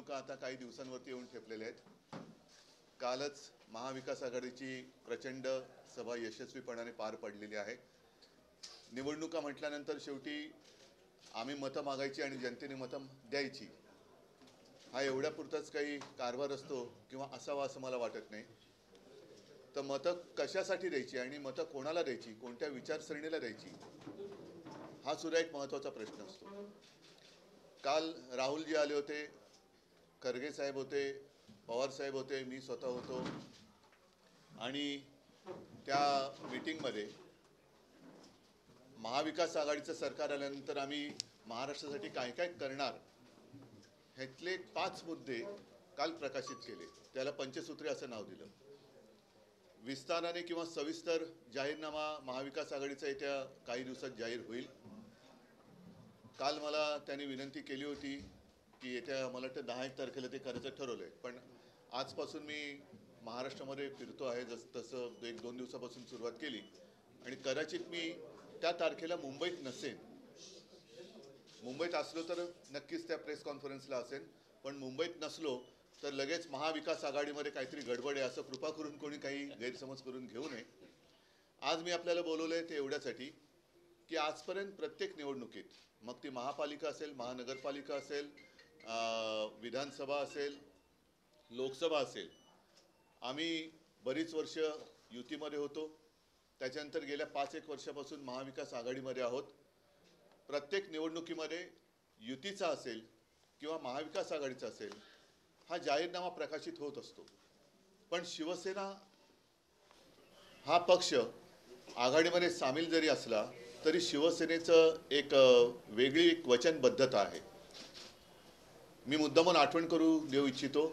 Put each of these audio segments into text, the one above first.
निवडणुका आता काही दिवसांवरती येऊन ठेपलेल्या आहेत। कालच महाविकास आघाडीची प्रचंड सभा यशस्वीपणाने पार पडलेली आहे। निवडणुका म्हटल्यानंतर शेवटी आम्ही मतं मागायची आणि जनतेने मतं द्यायची, हा एवढ्यापुरताच काही कारभार असतो किंवा असावा असं मला वाटत नाही। तर मतं कशासाठी द्यायची आणि मतं कोणाला द्यायची, कोणत्या विचारसरणीला द्यायची, हा सुद्धा एक महत्त्वाचा प्रश्न असतो। काल राहुलजी आले होते, खरगे साहेब होते, पवार साहेब होते, मी स्वतः होतो आणि त्या मीटिंगमध्ये महाविकास आघाडीचं सरकार आल्यानंतर आम्ही महाराष्ट्रासाठी काय काय करणार ह्यातले 5 मुद्दे काल प्रकाशित केले। त्याला पंचसूत्री असं नाव दिलं। विस्ताराने किंवा सविस्तर जाहीरनामा महाविकास आघाडीचा येत्या काही दिवसात जाहीर होईल। काल मला त्यांनी विनंती केली होती की येत्या मला वाटतं 10 तारखेला ते करायचं ठरवलंय, पण आजपासून मी महाराष्ट्रामध्ये फिरतो आहे, तसं 1-2 दिवसापासून सुरुवात केली आणि कदाचित मी त्या तारखेला मुंबईत नसेन। मुंबईत असलो तर नक्कीच त्या प्रेस कॉन्फरन्सला असेल, पण मुंबईत नसलो तर लगेच महाविकास आघाडीमध्ये काहीतरी गडबड आहे असं कृपा करून कोणी काही गैरसमज करून घेऊ नये। आज मी आपल्याला बोलवलंय ते एवढ्यासाठी की आजपर्यंत प्रत्येक निवडणुकीत, मग ती महापालिका असेल, महानगरपालिका असेल, विधानसभा असेल, लोकसभा असेल, आम्ही बरीच वर्ष युतीमध्ये होतो। त्याच्यानंतर गेल्या 5-1 वर्षापासून महाविकास आघाडीमध्ये आहोत। प्रत्येक निवडणुकीमध्ये युतीचा असेल किंवा महाविकास आघाडीचा असेल हा जाहीरनामा प्रकाशित होत असतो, पण शिवसेना हा पक्ष आघाडीमध्ये सामील जरी असला तरी शिवसेनेचं एक वेगळी वचनबद्धता आहे। मी मुद्दामून आठवण करू देऊ इच्छितो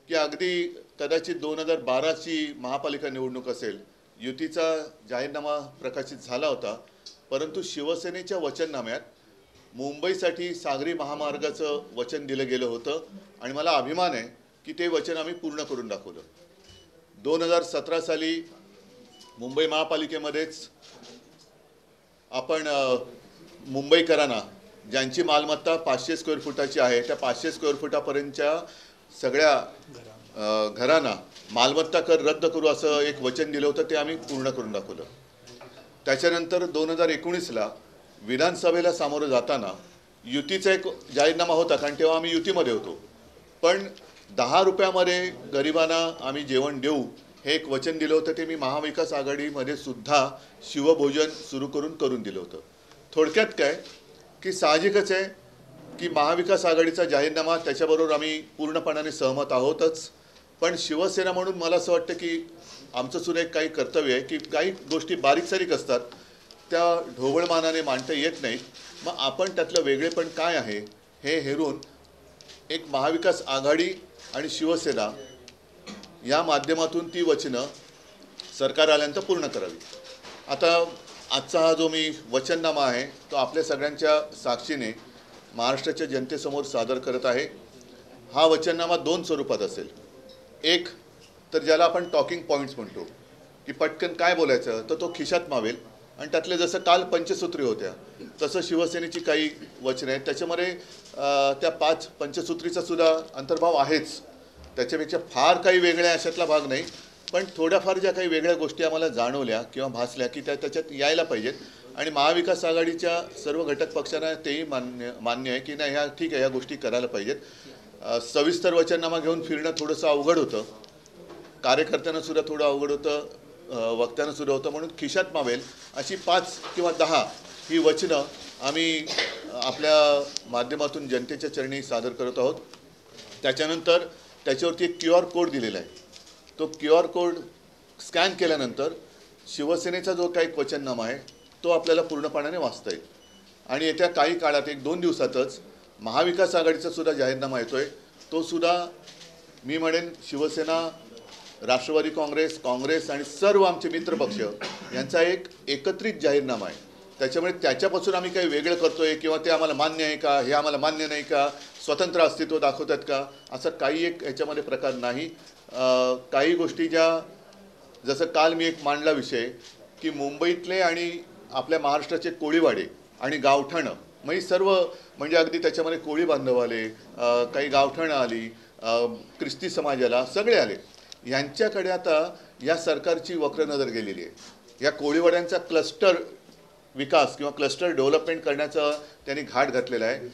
की अगदी कदाचित 2012ची महापालिका निवडणूक असेल, युतीचा जाहीरनामा प्रकाशित झाला होता, परंतु शिवसेनेच्या वचननाम्यात मुंबईसाठी सागरी महामार्गाचं वचन दिलं गेलं होतं आणि मला अभिमान आहे की ते वचन आम्ही पूर्ण करून दाखवलं। 2017 साली मुंबई महापालिकेमध्येच आपण मुंबईकरांना ज्यांची मालमत्ता 500 स्क्वेअर फुटाची आहे त्या 500 स्क्वेअर फुटापर्यंतच्या सगळ्या घरांना मालमत्ता कर रद्द करू असं एक वचन दिलं होतं, ते आम्ही पूर्ण करून दाखवलं। त्याच्यानंतर 2019ला विधानसभेला सामोरं जाताना युतीचा एक जाहीरनामा होता, कारण तेव्हा आम्ही युतीमध्ये होतो, पण 10 रुपयामध्ये गरिबांना आम्ही जेवण देऊ हे एक वचन दिलं होतं। ते मी महाविकास आघाडीमध्ये सुद्धा शिवभोजन सुरू करून दिलं होतं। थोडक्यात काय की साहजिकच आहे की महाविकास आघाडीचा जाहीरनामा त्याच्याबरोबर आम्ही पूर्णपणाने सहमत आहोतच, पण शिवसेना म्हणून मला असं वाटतं की आमचं सुद्धा एक काही कर्तव्य आहे की काही गोष्टी बारीक सारीक असतात, त्या ढोबळमानाने मांडता येत नाहीत। मग आपण त्यातलं वेगळेपण काय आहे हे हेरून एक महाविकास आघाडी आणि शिवसेना या माध्यमातून ती वचनं सरकार आल्यानंतर पूर्ण करावी। आता आजचा हा जो मी वचननामा आहे तो आपल्या सगळ्यांच्या साक्षीने महाराष्ट्राच्या जनतेसमोर सादर करत आहे। हा वचननामा 2 स्वरूपात असेल। एक तर ज्याला आपण टॉकिंग पॉईंट्स म्हणतो की पटकन काय बोलायचं तर तो खिशात मावेल, आणि त्यातले जसं काल पंचसूत्री होत्या तसं शिवसेनेची काही वचनं आहेत, त्याच्यामध्ये त्या 5 पंचसूत्रीचा सुद्धा अंतर्भाव आहेच। त्याच्यापेक्षा फार काही वेगळ्या अशातला भाग नाही, पण थोड्याफार ज्या काही वेगळ्या गोष्टी आम्हाला जाणवल्या किंवा भासल्या की त्याच्यात यायला पाहिजेत, आणि महाविकास आघाडीच्या सर्व घटक पक्षांना तेही मान्य आहे की नाही ह्या ठीक आहे, ह्या गोष्टी करायला पाहिजेत। सविस्तर वचननामा घेऊन फिरणं थोडंसं अवघड होतं, कार्यकर्त्यांना सुद्धा थोडं अवघड होतं, वक्त्यांना सुद्धा होतं, म्हणून खिशात मावेल अशी 5 किंवा 10 ही वचनं आम्ही आपल्या माध्यमातून जनतेच्या चरणी सादर करत आहोत। त्याच्यानंतर त्याच्यावरती एक QR कोड दिलेला आहे, तो QR कोड स्कॅन केल्यानंतर शिवसेनेचा जो काही वचननामा आहे तो आपल्याला पूर्णपणाने वाचता येईल, आणि येत्या काही काळात 1-2 दिवसातच महाविकास आघाडीचा सुद्धा जाहीरनामा येतोय। तो सुद्धा मी म्हणेन शिवसेना, राष्ट्रवादी काँग्रेस आणि सर्व आमचे मित्रपक्ष यांचा एक एकत्रित जाहीरनामा आहे। त्याच्यामुळे त्याच्यापासून आम्ही काही वेगळं करतोय किंवा ते आम्हाला मान्य आहे का, हे आम्हाला मान्य नाही का, स्वतंत्र अस्तित्व दाखवतात का, असं काही एक ह्याच्यामध्ये प्रकार नाही। काही गोष्टी ज्या जसं काल मी एक मांडला विषय की मुंबईतले आणि आपल्या महाराष्ट्राचे कोळीवाडे आणि गावठाणं मग ही सर्व म्हणजे अगदी त्याच्यामध्ये कोळी बांधव आले, काही गावठणं आली, ख्रिस्ती समाजाला सगळे आले. यांच्याकडे आता या सरकारची वक्र नजर गेलेली आहे. या कोळीवाड्यांचा क्लस्टर विकास किंवा क्लस्टर डेव्हलपमेंट करण्याचा त्यांनी घाट घातलेला आहे.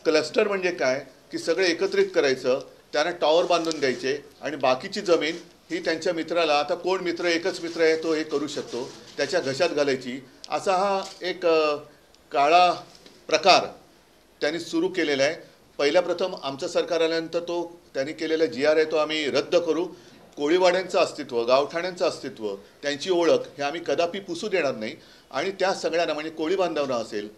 क्लस्टर म्हणजे काय की सगळे एकत्रित करायचं, त्यांना टॉवर बांधून द्यायचे आणि बाकीची जमीन ही त्यांच्या मित्राला, आता कोण मित्र, एकच मित्र आहे तो हे करू शकतो, त्याच्या घशात घालायची. असा हा एक काळा प्रकार त्यांनी सुरू केलेला आहे. पहिल्या प्रथम आमचं सरकार आल्यानंतर तो त्यांनी केलेला GR आहे तो आम्ही रद्द करू. कोळीवाड्यांचं अस्तित्व, गावठाण्यांचं अस्तित्व, त्यांची ओळख हे आम्ही कदापि पुसू देणार नाही. आणि त्या सगळ्यांना म्हणजे कोळी बांधवांना असेल,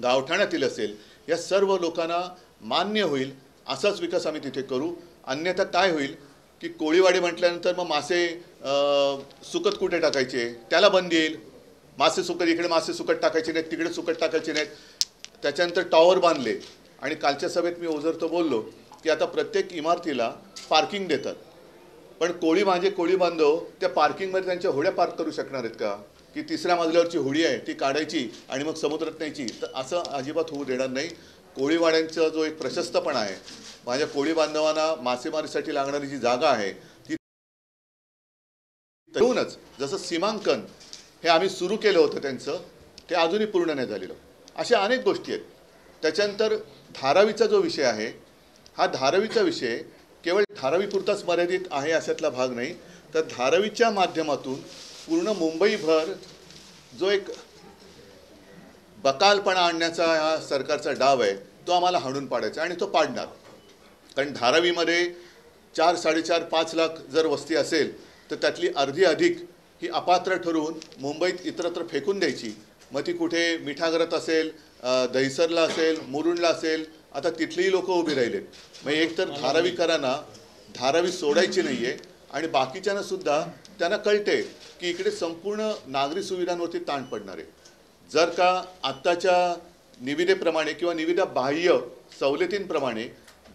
गावठाण्यातील असेल, या सर्व लोकांना मान्य होईल असाच विकास आम्ही तिथे करू. अन्यथा काय होईल की कोळीवाडी म्हटल्यानंतर मग मासे सुकत कुठे टाकायचे त्याला बंदी येईल. मासे सुकत इकडे मासे सुकत टाकायचे नाहीत, तिकडे सुकत टाकायचे नाहीत. त्याच्यानंतर टॉवर बांधले आणि कालच्या सभेत मी ओझरतो बोललो की आता प्रत्येक इमारतीला पार्किंग देतात. पण कोळी बांधव त्या पार्किंगमध्ये त्यांच्या होड्या पार्क करू शकणार आहेत का? की तिसऱ्या मजल्यावरची होडी आहे ती काढायची आणि मग समुद्रात न्यायची? तर असं अजिबात होऊ देणार नाही. कोळीवाड्यांचा जो एक प्रशस्तपणा आहे, माझ्या कोळी बांधवांना मासेमारीसाठी लागणारी जी जागा आहे ती ठेवूनच, जसं सीमांकन हे आम्ही सुरू केलं होतं त्यांचं, ते अजूनही पूर्ण नाही झालेलं. अशा अनेक गोष्टी आहेत. त्याच्यानंतर धारावीचा जो विषय आहे, हा धारावीचा विषय केवळ धारावीपुरताच मर्यादित आहे अशातला भाग नाही, तर धारावीच्या माध्यमातून पूर्ण मुंबईभर जो एक बकालपणा आणण्याचा हा सरकारचा डाव आहे तो आम्हाला हाणून पाडायचा आणि तो पाडणार. कारण धारावीमध्ये 4, 4.5, 5 लाख जर वस्ती असेल तर त्यातली अर्धी अधिक ही अपात्र ठरवून मुंबईत इतरत्र फेकून द्यायची. मग ती कुठे मिठागरात असेल, दहिसरला असेल, मुरुडला असेल, आता तिथलीही लोक उभी राहिलेत. मग एक तर धारावीकरांना धारावी सोडायची नाही आहे आणि बाकीच्यांना सुद्धा त्यांना कळते की इकडे संपूर्ण नागरी सुविधांवरती ताण पडणार आहे. जर का आत्ताच्या निविदेप्रमाणे किंवा निविदा बाह्य सवलतींप्रमाणे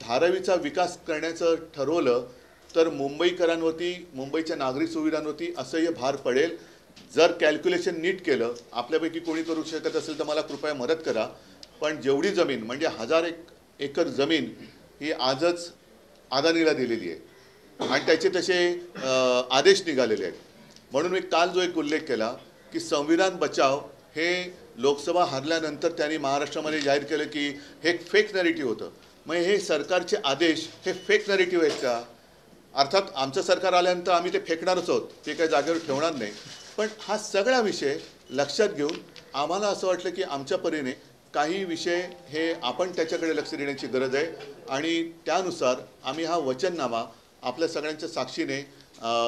धारावीचा विकास करण्याचं ठरवलं तर मुंबईकरांवरती, मुंबईच्या नागरी सुविधांवरती असह्य भार पडेल. जर कॅल्क्युलेशन नीट केलं, आपल्यापैकी कोणी करू शकत असेल तर मला कृपया मदत करा, पण जेवढी जमीन म्हणजे 1000 एकर जमीन ही आजच अदानीला दिलेली आहे आणि त्याचे तसे आदेश निघालेले आहेत. म्हणून मी काल जो एक उल्लेख केला की संविधान बचाव हे लोकसभा हरल्यानंतर त्यांनी महाराष्ट्रामध्ये जाहीर केलं की हे फेक नॅरेटिव्ह होतं. मग हे सरकारचे आदेश हे फेक नॅरेटिव्ह आहेत का? अर्थात आमचं सरकार आल्यानंतर आम्ही ते फेकणारच आहोत, ते काही जागेवर ठेवणार नाही. पण हा सगळा विषय लक्षात घेऊन आम्हाला असं वाटलं की आमच्या परीने काही विषय हे आपण त्याच्याकडे लक्ष देण्याची गरज आहे आणि त्यानुसार आम्ही हा वचननामा आपल्या सगळ्यांच्या साक्षीने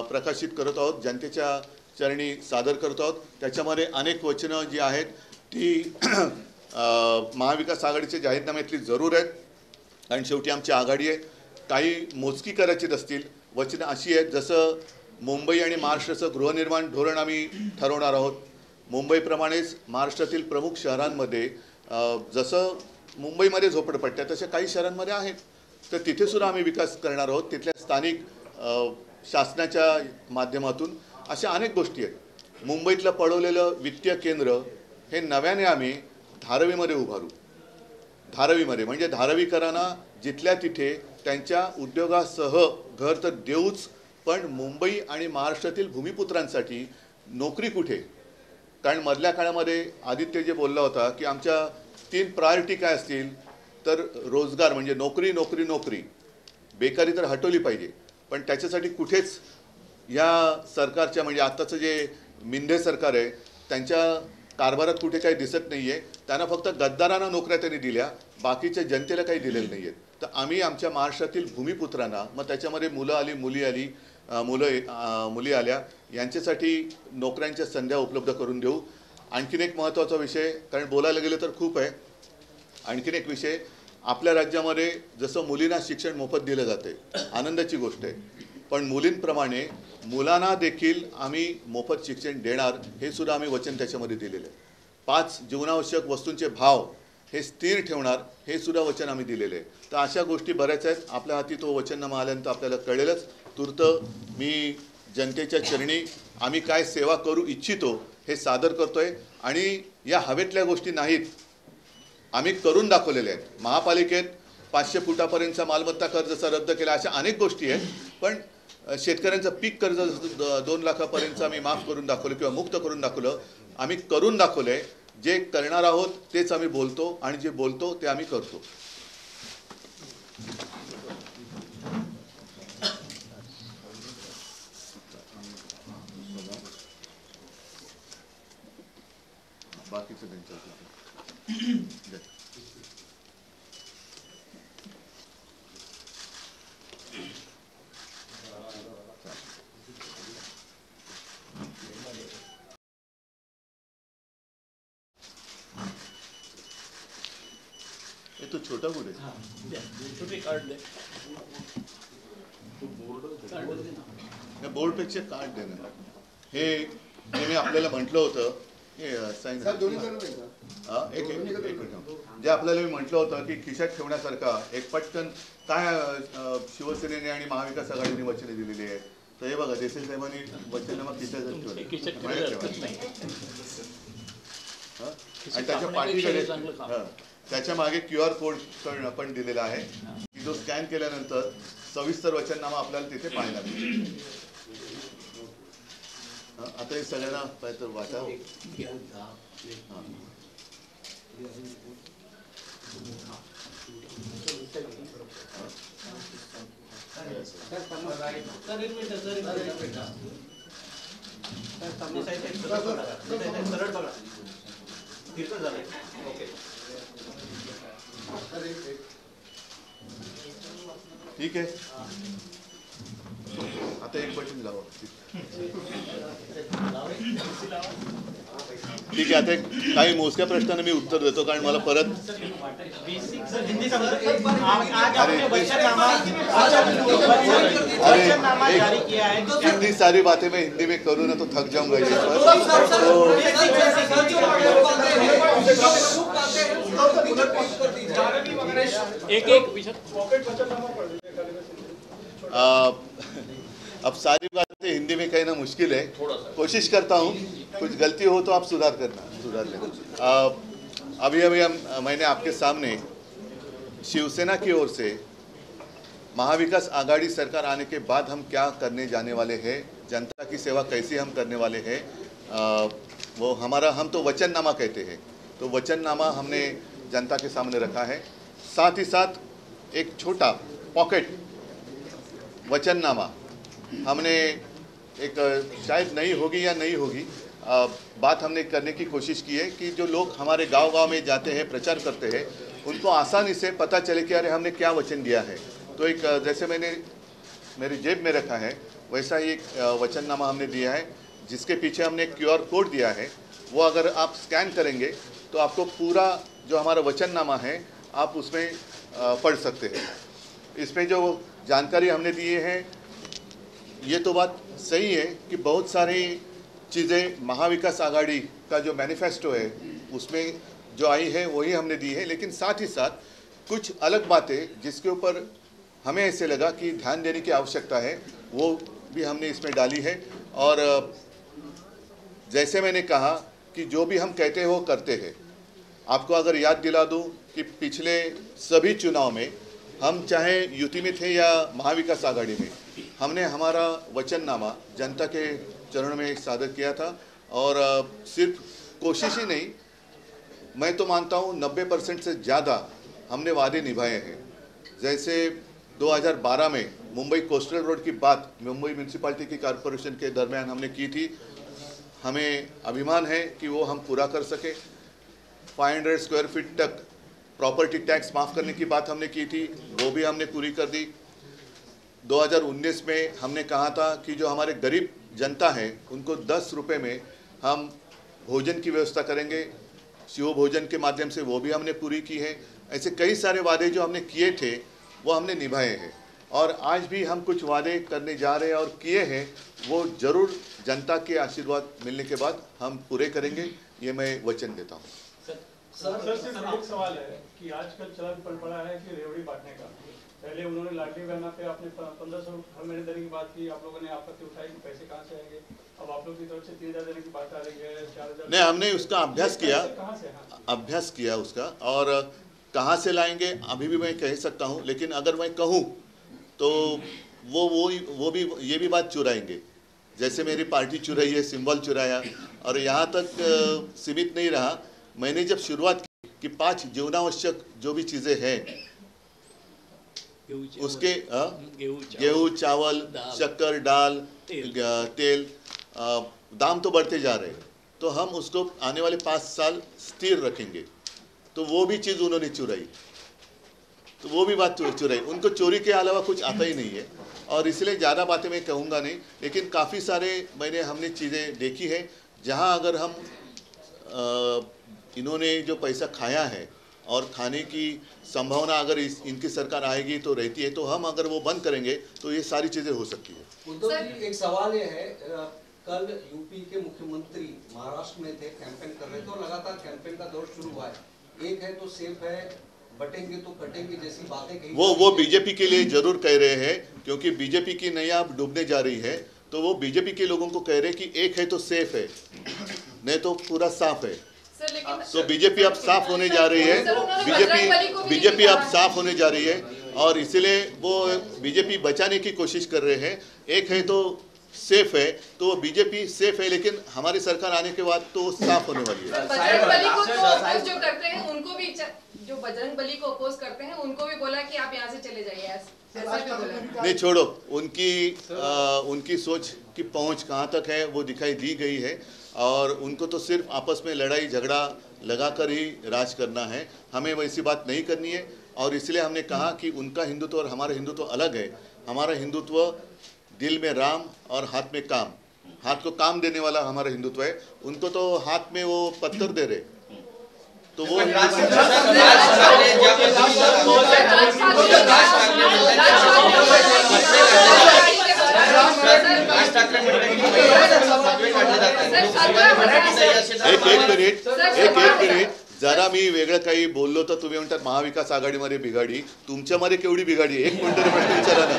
प्रकाशित करत आहोत, जनतेच्या चरणी सादर करत आहोत. त्याच्यामध्ये अनेक वचनं जी आहेत ती महाविकास आघाडीच्या जाहीरनाम्यातली जरूर आहेत आणि शेवटी आमची आघाडी आहे. काही मोजकी करायची असतील वचनं अशी आहेत, जसं मुंबई आणि महाराष्ट्राचं गृहनिर्माण धोरण आम्ही ठरवणार आहोत. मुंबईप्रमाणेच महाराष्ट्रातील प्रमुख शहरांमध्ये जसं मुंबईमध्ये झोपडपट्ट्या तशा काही शहरांमध्ये आहेत, तर तिथेसुद्धा आम्ही विकास करणार आहोत. तिथल्या स्थानिक शासनाच्या माध्यमातून अशा अनेक गोष्टी आहेत. मुंबईतलं पडवलेलं वित्तीय केंद्र हे नव्याने आम्ही धारावीमध्ये उभारू. धारावीमध्ये म्हणजे धारावीकरांना जिथल्या तिथे त्यांच्या उद्योगासह घर तर देऊच, पण मुंबई आणि महाराष्ट्रातील भूमिपुत्रांसाठी नोकरी कुठे? कारण मधल्या काळामध्ये आदित्य जे बोलला होता की आमच्या 3 प्रायोरिटी काय असतील, तर रोजगार म्हणजे नोकरी नोकरी नोकरी, बेकारी तर हटवली पाहिजे. पण त्याच्यासाठी कुठेच या सरकारच्या म्हणजे आत्ताचं जे मिंधे सरकार आहे त्यांच्या कारभारात कुठे काही दिसत नाही आहे. त्यांना फक्त गद्दारांना नोकऱ्या त्यांनी दिल्या, बाकीच्या जनतेला काही दिलेलं नाही आहेत. तर आम्ही आमच्या महाराष्ट्रातील भूमिपुत्रांना, मग त्याच्यामध्ये मुलं आली, मुली आल्या, यांच्यासाठी नोकऱ्यांच्या संध्या उपलब्ध करून देऊ. आणखीन एक महत्त्वाचा विषय, कारण बोलायला गेलं तर खूप आहे, आणखीन एक विषय, आपल्या राज्यामध्ये जसं मुलींना शिक्षण मोफत दिलं जाते, आनंदाची गोष्ट आहे, पण मुलींप्रमाणे मुलांना देखील आम्ही मोफत शिक्षण देणार हे सुद्धा आम्ही वचन त्याच्यामध्ये दिलेलं आहे. 5 जीवनावश्यक वस्तूंचे भाव हे स्थिर ठेवणार हे सुद्धा वचन आम्ही दिलेले आहे. तर अशा गोष्टी बऱ्याच आहेत. आपल्या हाती तो वचननामा आल्यानंतर आपल्याला कळेलच. तूर्त मी जनतेच्या चरणी आम्ही काय सेवा करू इच्छितो हे सादर करतोय आणि या हवेतल्या गोष्टी नाहीत. आम्ही करून दाखवलेले आहेत। महापालिकेत 500 फुटापर्यंतचा मालमत्ता कर जसा रद्द केला, अशा अनेक गोष्टी आहेत। पण शेतकऱ्यांचं पीक कर्ज 2 लाखापर्यंत आम्ही माफ करून दाखवलं किंवा मुक्त करून दाखवलं। आम्ही करून दाखवलंय। जे करणार आहोत तेच आम्ही बोलतो आणि जे बोलतो ते आम्ही करतो। बाकीचं ये तो छोटा बोर्ड है, छोटे कार्ड दे, बोर्ड पेक्षा कार्ड देणार। हे मी आपल्याला म्हटलं होतं हे साईन एक मिनिट, जे आपल्याला मी म्हटलं होतं की खिशात ठेवण्यासारखा एक पटकन काय शिवसेनेने आणि महाविकास आघाडीने वचने दिलेली आहेत। तर हे बघा, देसाई साहेबांनी वचननामा खिशात आणि त्याच्या पाठीकडे त्याच्या मागे QR कोड पण दिलेला आहे की जो स्कॅन केल्यानंतर सविस्तर वचननामा आपल्याला तिथे पाहायला मिळेल। आता हे सगळ्यांना पाहिजे तर वाटा ठीक आहे। आता एक बटन लावा। ठीक आहे, आता काही मोजक्या प्रश्नांना मी उत्तर देतो, कारण मला परत इतनी सारी बातें मैं हिंदी में करूँ ना तो थक जाऊंगा। अब सारी बातें हिंदी में कहना मुश्किल है, कोशिश करता हूँ। कुछ गलती हो तो आप सुधार लेना। अभी मैंने आपके सामने शिवसेना की ओर से महाविकास आघाड़ी सरकार आने के बाद हम क्या करने जाने वाले हैं, जनता की सेवा कैसी हम करने वाले हैं, वो हम तो वचननामा कहते हैं। तो वचननामा हमने जनता के सामने रखा है। साथ ही साथ एक छोटा पॉकेट वचननामा हमने एक शायद नहीं होगी या नहीं होगी बात हमने करने की कोशिश की है कि जो लोग हमारे गांव-गांव में जाते हैं, प्रचार करते हैं, उनको आसानी से पता चले कि अरे हमने क्या वचन दिया है। तो एक जैसे मैंने मेरी जेब में रखा है वैसा ही एक वचननामा हमने दिया है, जिसके पीछे हमने एक QR कोड दिया है। वो अगर आप स्कैन करेंगे तो आपको पूरा जो हमारा वचननामा है आप उसमें पढ़ सकते हैं। इसमें जो जानकारी हमने दी है, ये तो बात सही है कि बहुत सारी चीज़ें महाविकास आघाड़ी का जो मैनिफेस्टो है उसमें जो आई है वही हमने दी है, लेकिन साथ ही साथ कुछ अलग बातें जिसके ऊपर हमें ऐसे लगा कि ध्यान देने की आवश्यकता है वो भी हमने इसमें डाली है। और जैसे मैंने कहा कि जो भी हम कहते हैं वो करते हैं। आपको अगर याद दिला दूं कि पिछले सभी चुनाव में हम चाहे युति में थे या महाविकास आघाड़ी में, हमने हमारा वचननामा जनता के चरण में सादर किया था। और सिर्फ कोशिश ही नहीं, मैं तो मानता हूँ 90% से ज़्यादा हमने वादे निभाए हैं। जैसे 2012 में मुंबई कोस्टल रोड की बात मुंबई म्यूनसिपालिटी की कॉरपोरेशन के दरमियान हमने की थी। हमें अभिमान है कि वो हम पूरा कर सके। 500 स्क्वायर फीट तक प्रॉपर्टी टैक्स माफ़ करने की बात हमने की थी, वो भी हमने पूरी कर दी। 2019 में हमने कहा था कि जो हमारे गरीब जनता है उनको 10 रुपये में हम भोजन की व्यवस्था करेंगे, शिव भोजन के माध्यम से, वो भी हमने पूरी की है। ऐसे कई सारे वादे जो हमने किए थे वो हमने निभाए हैं, और आज भी हम कुछ वादे करने जा रहे हैं और किए हैं, वो ज़रूर जनता के आशीर्वाद मिलने के बाद हम पूरे करेंगे, ये मैं वचन देता हूँ। सर सिर्फ एक सवाल है कि आजकल चलन पल पड़ा है कि रेवड़ी बांटने का। पहले उन्होंने लाडली बहना पे आपने 1500 हर महीने देने की बात की, आप लोगों ने आपत्ति उठाई कि पैसे कहाँ से आएंगे। अब आप लोग की तरफ से 3000 देने की बात आ रही है, 4000। नहीं, हमने उसका अभ्यास किया, अभ्यास किया उसका, और कहाँ से लाएंगे अभी भी मैं कह सकता हूँ, लेकिन अगर मैं कहूँ तो वो भी ये भी बात चुराएंगे, जैसे मेरी पार्टी चुराई है, सिंबल चुराया। और यहाँ तक सीमित नहीं रहा, मैंने जब शुरुआत की कि 5 जीवनावश्यक जो भी चीज़ें हैं उसके गेहूँ, चावल, शक्कर, दाल, तेल दाम तो बढ़ते जा रहे हैं, तो हम उसको आने वाले 5 साल स्थिर रखेंगे। तो वो भी चीज़ उन्होंने चुराई, तो वो भी बात चुराई। उनको चोरी के अलावा कुछ आता ही नहीं है, और इसलिए ज़्यादा बातें मैं कहूँगा नहीं, लेकिन काफ़ी सारे हमने चीज़ें देखी है जहाँ अगर हम इन्होंने जो पैसा खाया है और खाने की संभावना अगर इनकी सरकार आएगी तो रहती है, तो हम अगर वो बंद करेंगे तो ये सारी चीज़ें हो सकती है। उद्धव जी, एक सवाल ये है, कल यूपी के मुख्यमंत्री महाराष्ट्र में थे, कैंपेन कर रहे थे और लगातार कैंपेन का दौर शुरू हुआ है। एक है तो सेफ है, बटेंगे तो कटेंगे जैसी बातें कही, वो बीजेपी के लिए जरूर कह रहे हैं, क्योंकि बीजेपी की नैया अब डूबने जा रही है। तो वो बीजेपी के लोगों को कह रहे हैं कि एक है तो सेफ है, नहीं तो पूरा साफ है। तो बीजेपी अब साफ होने जा रही है, बीजेपी अब साफ होने जा रही है, और इसलिए वो बीजेपी बचाने की कोशिश कर रहे हैं। एक है तो सेफ है, तो बीजेपी सेफ है, लेकिन हमारी सरकार आने के बाद तो साफ होने वाली है। बजरंगबली को तो जो करते हैं उनको भी, जो बजरंगबली को अपोज करते हैं उनको भी बोला कि आप यहाँ से चले जाइए, नहीं छोड़ो, उनकी सोच की पहुंच कहाँ तक है वो दिखाई दी गई है, और उनको तो सिर्फ आपस में लड़ाई झगड़ा लगाकर ही राज करना है। हमें वैसी बात नहीं करनी है, और इसलिए हमने कहा कि उनका हिंदुत्व और हमारा हिंदुत्व अलग है। हमारा हिंदुत्व दिल में राम और हाथ में काम, हाथ को काम देने वाला हमारा हिंदुत्व है। उनको तो हाथ में वो पत्थर दे रहे, तो वो एक मिनिट जरा मी वेगळं काही बोललो तर तुम्ही म्हणतात महाविकास आघाडीमध्ये बिघाडी, तुमच्यामध्ये केवढी बिघाडी? एक मिनिट प्रश्न विचारा ना।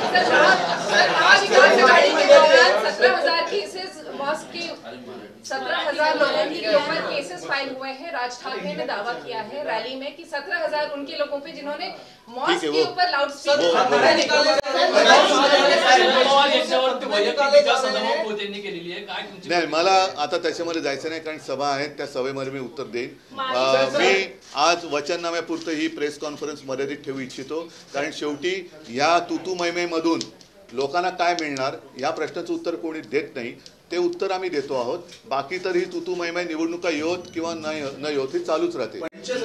17,000 लोगों के ऊपर केसेस फाइल हुए हैं। राज ठाकरे ने दावा किया है रैली में कि 17,000 उनके लोगों पे जिन्होंने मॉस्क के ऊपर लाउड नाही, मला आता त्याच्यामध्ये जायचं नाही, कारण सभा आहे, त्या सभेमध्ये मी उत्तर देईन। मी आज वचननाम्यापुरतं ही प्रेस कॉन्फरन्स मर्यादित ठेवू इच्छितो, कारण शेवटी या तुतुमैमेमधून लोकांना काय मिळणार या प्रश्नाचं उत्तर कोणी देत नाही, ते उत्तर आम्ही देतो आहोत। बाकी तर ही तुतुमैमे निवडणुका योत किंवा न योत ही चालूच राहते,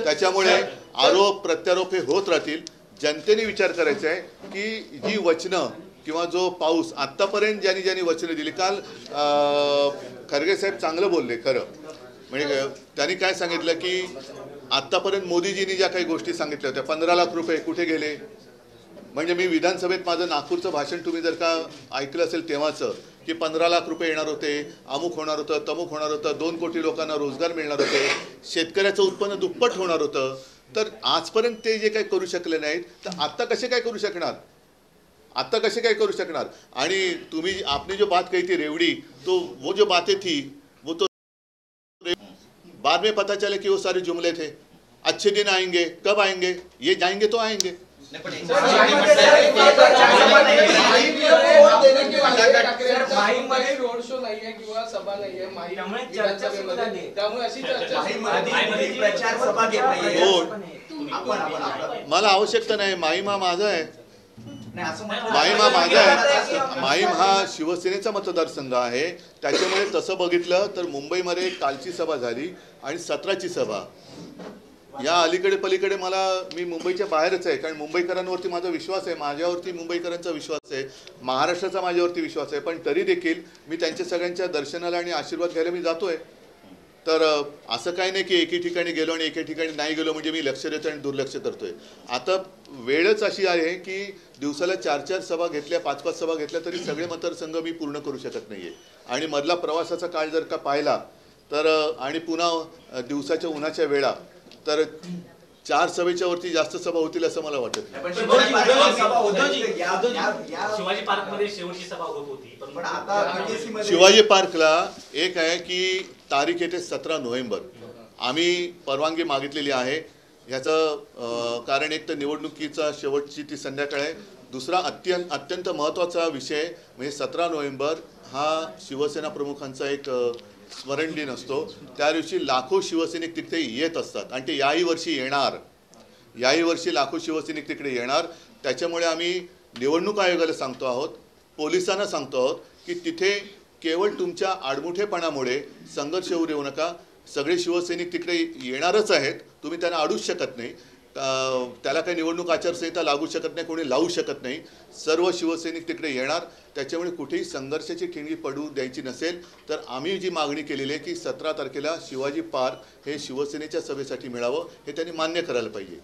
त्याच्यामुळे आरोप प्रत्यारोप हे होत राहतील। जनतेने विचार करायचा आहे की जी वचनं किंवा जो पाऊस आत्तापर्यंत ज्यांनी वचनं दिली, काल खरगे साहेब चांगलं बोलले खरं, म्हणजे त्यांनी काय सांगितलं की आत्तापर्यंत मोदीजींनी ज्या काही गोष्टी सांगितल्या होत्या, 15 लाख रुपये कुठे गेले? म्हणजे मी विधानसभेत माझं नागपूरचं भाषण तुम्ही जर का ऐकलं असेल तेव्हाचं, की 15 लाख रुपये येणार होते, अमुक होणार होतं, तमुक होणार होतं, 2 कोटी लोकांना रोजगार मिळणार होते, शेतकऱ्याचं उत्पन्न दुप्पट होणार होतं। तर आजपर्यंत ते जे काही करू शकले नाहीत, तर आता कसे काय करू शकणार? आता कसे काय करू शकणार? आणि तुम्ही आपने जो बात कही थी रेवड़ी, तो वो जो बातें थी वो तो बाद में पता चले कि वो सारे जुमले थे। अच्छे दिन आएंगे, कब आएंगे? ये जाएंगे तो आएंगे। रोड शो नाही आहे किंवा सभा नाही आहे, मला आवश्यकता नाही, माहीम हा माझा आहे, माहीम हा माझा आहे, माहीम हा शिवसेनेचा मतदारसंघ आहे, त्याच्यामुळे तसं बघितलं तर मुंबईमध्ये कालची सभा झाली आणि 17ची सभा, या अलीकडे पलीकडे मी मुंबईच्या बाहेरच आहे, कारण मुंबईकरांवरती माझा विश्वास आहे, माझ्यावरती मुंबईकरांचा विश्वास आहे, महाराष्ट्राचा माझ्यावरती विश्वास आहे, पण तरी देखील मी त्यांच्या सगळ्यांच्या दर्शनाला आणि आशीर्वाद घ्यायला मी जातोय। तर असं काही नाही की एके ठिकाणी गेलो आणि एके ठिकाणी नाही गेलो म्हणजे मी लक्ष देतो आणि दुर्लक्ष करतोय। आता वेळच अशी आहे की दिवसाला 4-4 सभा घेतल्या, 5-5 सभा घेतल्या तरी सगळे मतदारसंघ मी पूर्ण करू शकत नाहीये, आणि मधला प्रवासाचा काळ जर का पाहिला तर आणि पुन्हा दिवसाच्या उन्हाच्या वेळा तर 4 सभेच्या वरती जास्त सभा होतील असं मला वाटत नाही. शिवाजी पार्क मध्ये शेवटची सभा होत होती, पण आता शिवाजी पार्कला एक आहे की तारीख येते 17 नोव्हेंबर. आम्ही परवानगी मागितलेली आहे. ह्याचं कारण एक तर निवडणुकीचा शेवटची ती संध्याकाळ आहे. दुसरा अत्यंत महत्त्वाचा विषय म्हणजे 17 नोव्हेंबर हा शिवसेना प्रमुखांचा एक स्मरण दिन असतो. त्या दिवशी लाखो शिवसैनिक तिथे येत असतात आणि ते याही वर्षी येणार. याही वर्षी लाखो शिवसैनिक तिकडे येणार. त्याच्यामुळे आम्ही निवडणूक आयोगाला सांगतो आहोत, पोलिसांना सांगतो आहोत की तिथे केवळ तुमच्या आडमुठेपणामुळे संघर्ष होऊ देऊ नका. सगळे शिवसैनिक तिकडे येणारच आहेत, तुम्ही त्यांना अडूच शकत नाही. त्याला काही निवडणूक आचारसंहिता लागू शकत नाही, कोणी लावू शकत नाही. सर्व शिवसैनिक तिकडे येणार. त्याच्यामुळे कुठेही संघर्षाची ठिणगी पडू द्यायची नसेल. तर आम्ही जी मागणी केलेली आहे की 17 तारखेला शिवाजी पार्क हे शिवसेनेच्या सभेसाठी मिळावं, हे त्यांनी मान्य करायला पाहिजे.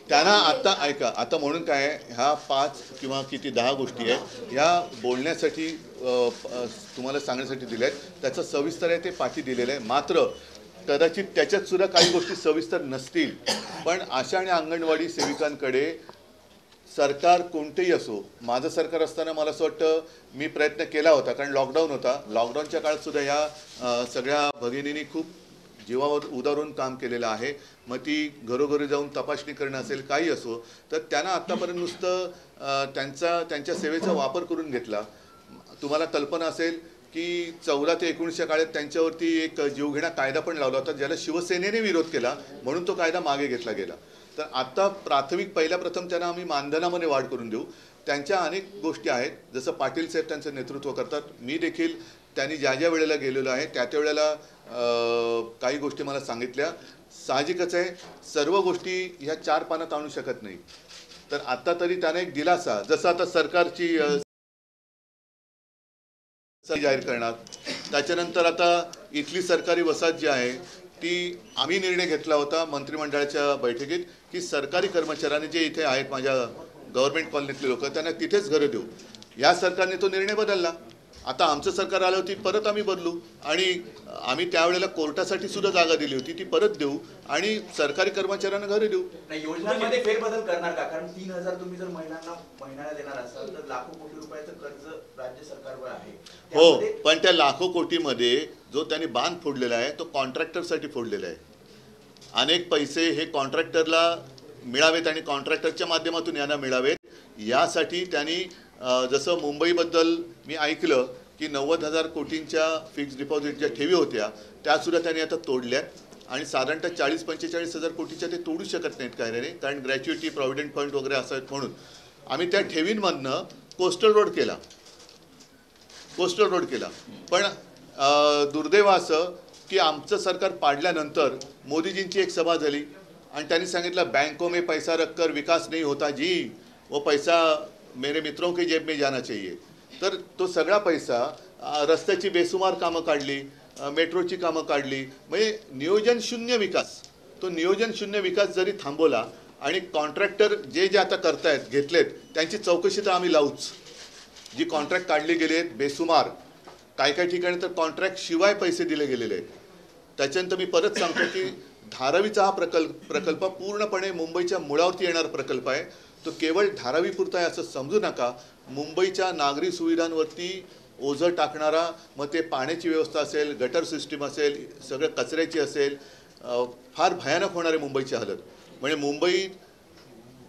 त्यांना आता ऐका, आता म्हणून काय ह्या 5 किंवा किती 10 गोष्टी आहेत ह्या बोलण्यासाठी तुम्हाला सांगण्यासाठी दिल्या आहेत. त्याचं सविस्तर आहे ते पाठी दिलेलं आहे. मात्र कदाचित त्याच्यात सुद्धा काही गोष्टी सविस्तर नसतील. पण आशा आणि अंगणवाडी सेविकांकडे सरकार कोणतेही असो, माझं सरकार असताना मला असं वाटतं मी प्रयत्न केला होता, कारण लॉकडाऊन होता. लॉकडाऊनच्या काळात सुद्धा ह्या सगळ्या भगिनींनी खूप जीवावर उदारून काम केलेलं आहे. मग ती घरोघरी जाऊन तपासणी करणं असेल, काही असो, तर त्यांना आत्तापर्यंत नुसतं त्यांच्या सेवेचा वापर करून घेतला. तुम्हाला कल्पना असेल की 14 ते 19 काळात त्यांच्यावरती एक जीवघेणा कायदा पण लावला होता, ज्याला शिवसेनेने विरोध केला म्हणून तो कायदा मागे घेतला गेला. तर आता पहिल्या प्रथम त्यांना आम्ही मानधनामध्ये वाढ करून देऊ. त्यांच्या अनेक गोष्टी आहेत, जसं पाटील साहेब त्यांचं नेतृत्व करतात. मी देखील त्यांनी ज्या ज्या वेळेला गेलेलो आहे त्या त्या वेळेला काही गोष्टी मला सांगितल्या. साहजिकच आहे, सर्व गोष्टी ह्या 4 पानात आणू शकत नाही. तर आता तरी त्याने एक दिलासा, जसं आता सरकारची जाहीर करणार, त्याच्यानंतर आता इथली सरकारी वसाहत जी आहे ती आम्ही निर्णय घेतला होता मंत्रिमंडळाच्या बैठकीत की सरकारी कर्मचाऱ्यांनी जे इथे आहेत माझ्या गव्हर्नमेंट कॉलनीतले लोक, त्यांना तिथेच घरं देऊ. या सरकारने तो निर्णय बदलला. आता आमचं सरकार आलं होती, परत आम्ही बदलू आणि आम्ही त्यावेळेला कोर्टासाठी सुद्धा जागा दिली होती, ती परत देऊ आणि सरकारी कर्मचाऱ्यांना घरे देऊ. योजनांमध्ये फेरबदल करणार का? कारण 3000 तुम्ही जर महिन्याला देणार असाल तर लाखो कोटी रुपयाचं कर्ज राज्य सरकारवर आहे. हो, पण त्या लाखो कोटीमध्ये जो त्यांनी बांध फोडलेला आहे तो कॉन्ट्रॅक्टरसाठी फोडलेला आहे. अनेक पैसे हे कॉन्ट्रॅक्टरला मिळावेत आणि कॉन्ट्रॅक्टरच्या माध्यमातून यांना मिळावेत, यासाठी त्यांनी जसं मुंबईबद्दल मी ऐकलं की 90,000 कोटींच्या फिक्स्ड डिपॉझिटच्या ठेवी होत्या त्यासुद्धा त्यांनी आता तोडल्यात आणि साधारणतः 40-45,000 कोटीच्या ते तोडू शकत नाहीत काय रे, कारण ग्रॅच्युइटी प्रॉव्हिडंट फंड वगैरे असं आहेत. म्हणून आम्ही त्या ठेवींमधनं कोस्टल रोड केला. पण दुर्दैव असं की आमचं सरकार पाडल्यानंतर मोदीजींची एक सभा झाली आणि त्यांनी सांगितलं बैंकों में पैसा रखकर विकास नहीं होता जी, वो पैसा मेरे मित्रों की जेब में जाना चाहिए. तर तो सगळा पैसा रस्त्याची बेसुमार कामं काढली, मेट्रोची कामं काढली, म्हणजे नियोजन शून्य विकास. तो नियोजन शून्य विकास जरी थांबवला आणि कॉन्ट्रॅक्टर जे आता करतायत घेतलेत त्यांची चौकशी तर आम्ही लावूच. जी कॉन्ट्रॅक्ट काढली गेली आहेत बेसुमार, काही ठिकाणी तर कॉन्ट्रॅक्ट शिवाय पैसे दिले गेलेले आहेत. त्याच्यानंतर मी परत सांगतो की धारावीचा हा प्रकल्प पूर्णपणे मुंबईच्या मुळावरती येणारा प्रकल्प आहे. तो केवळ धारावीपुरता आहे असं समजू नका. मुंबईच्या नागरी सुविधांवरती ओझं टाकणारा, मग ते पाण्याची व्यवस्था असेल, गटर सिस्टीम असेल, सगळं कचऱ्याची असेल, फार भयानक होणार आहे मुंबईची हालत. म्हणजे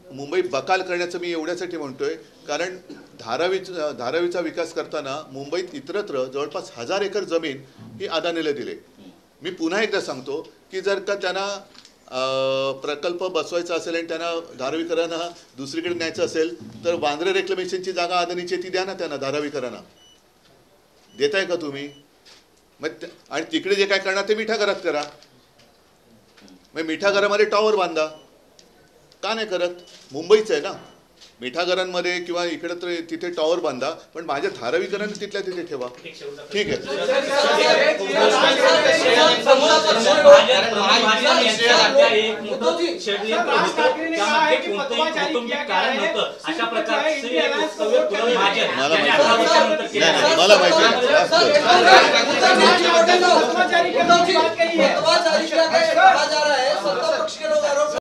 मुंबई बकाल करण्याचं मी एवढ्यासाठी म्हणतोय कारण धारावीचा विकास करताना मुंबईत इतरत्र जवळपास 1000 एकर जमीन ही अदानीला दिले. मी पुन्हा एकदा सांगतो की जर का त्यांना प्रकल्प बसवायचा असेल आणि त्यांना धारावीकरांना दुसरीकडे न्यायचं असेल तर वांद्रे रेक्लेमेशनची जागा अदानीची ती द्या ना त्यांना, धारावीकरांना देताय का तुम्ही? मग आणि तिकडे जे काय करणार ते मिठा घरात करा. मग मिठा घरामध्ये टॉवर बांधा, का नाही करत? मुंबईचं आहे ना, मिठा घरांमध्ये किंवा इकडे तर तिथे टॉवर बांधा, पण माझ्या धारावीकरांना तिथल्या तिथे ठेवा. ठीक आहे. कौटुंबिक कारण नव्हतं अशा प्रकारचे इंडिया एक अलायन्स वक्तव्य को पुरम महाजन मला यांनी माहिती 18 वर्षानंतर नाही, केलं नाही, मला माहिती नाही. जारी करने की बात कही है, जा रहा है, सत्ता पक्ष के